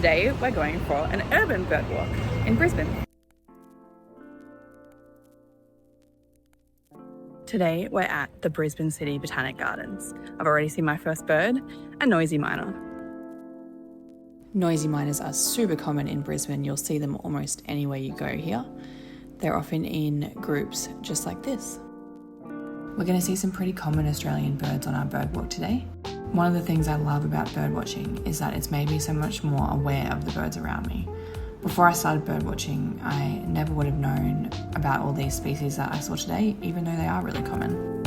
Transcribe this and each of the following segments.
Today we're going for an urban bird walk in Brisbane. Today we're at the Brisbane City Botanic Gardens. I've already seen my first bird, a noisy miner. Noisy miners are super common in Brisbane. You'll see them almost anywhere you go here. They're often in groups just like this. We're going to see some pretty common Australian birds on our bird walk today. One of the things I love about bird watching is that it's made me so much more aware of the birds around me. Before I started bird watching, I never would have known about all these species that I saw today, even though they are really common.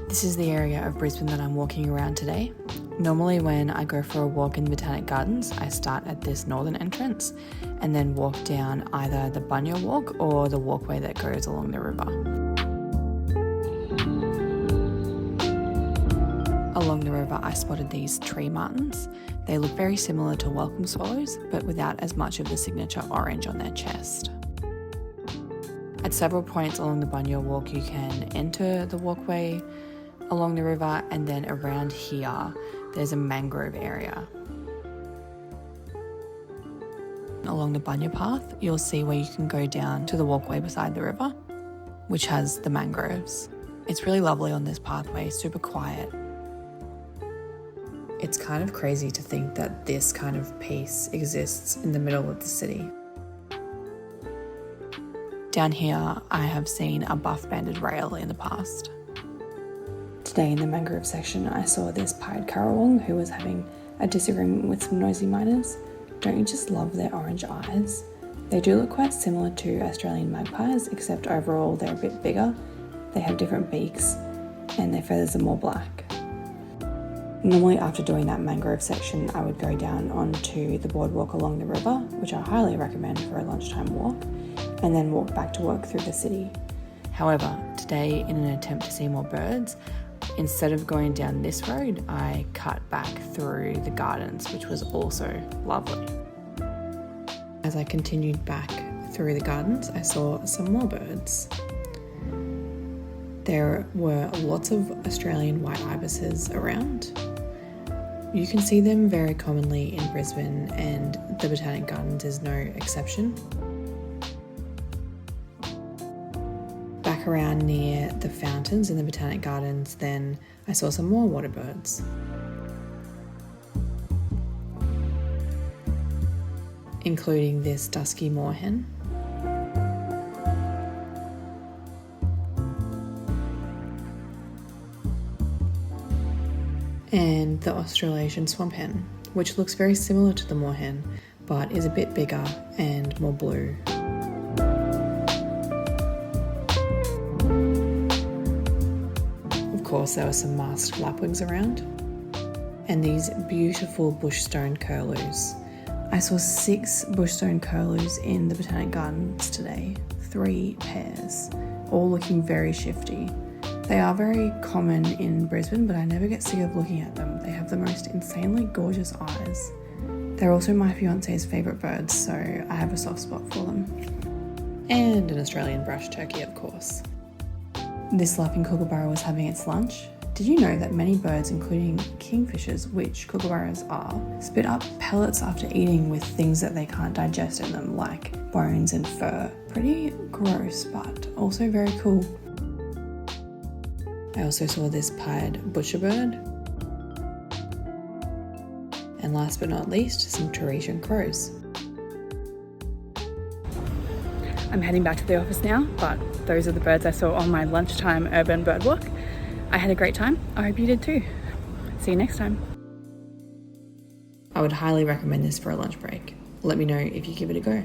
This is the area of Brisbane that I'm walking around today. Normally when I go for a walk in the Botanic Gardens, I start at this northern entrance and then walk down either the Bunya Walk or the walkway that goes along the river. Along the river, I spotted these tree martins. They look very similar to welcome swallows, but without as much of the signature orange on their chest. At several points along the Bunya Walk, you can enter the walkway along the river, and then around here, there's a mangrove area. Along the Bunya path, you'll see where you can go down to the walkway beside the river, which has the mangroves. It's really lovely on this pathway, super quiet. It's kind of crazy to think that this kind of piece exists in the middle of the city. Down here, I have seen a buff-banded rail in the past. Today in the mangrove section, I saw this pied currawong who was having a disagreement with some noisy miners. Don't you just love their orange eyes? They do look quite similar to Australian magpies, except overall they're a bit bigger. They have different beaks and their feathers are more black. Normally after doing that mangrove section, I would go down onto the boardwalk along the river, which I highly recommend for a lunchtime walk, and then walk back to work through the city. However, today in an attempt to see more birds, instead of going down this road, I cut back through the gardens, which was also lovely. As I continued back through the gardens, I saw some more birds. There were lots of Australian white ibises around. You can see them very commonly in Brisbane, and the Botanic Gardens is no exception. Back around near the fountains in the Botanic Gardens, then I saw some more water birds. Including this dusky moorhen. And the Australasian swamp hen, which looks very similar to the moorhen, but is a bit bigger and more blue. Of course, there were some masked lapwings around, and these beautiful bushstone curlews. I saw 6 bushstone curlews in the Botanic Gardens today, 3 pairs, all looking very shifty. They are very common in Brisbane, but I never get sick of looking at them. They have the most insanely gorgeous eyes. They're also my fiance's favourite birds, so I have a soft spot for them. And an Australian brush turkey, of course. This laughing kookaburra was having its lunch. Did you know that many birds, including kingfishers, which kookaburras are, spit up pellets after eating with things that they can't digest in them, like bones and fur? Pretty gross, but also very cool. I also saw this pied butcherbird. And last but not least, some Tahitian crows. I'm heading back to the office now, but those are the birds I saw on my lunchtime urban bird walk. I had a great time. I hope you did too. See you next time. I would highly recommend this for a lunch break. Let me know if you give it a go.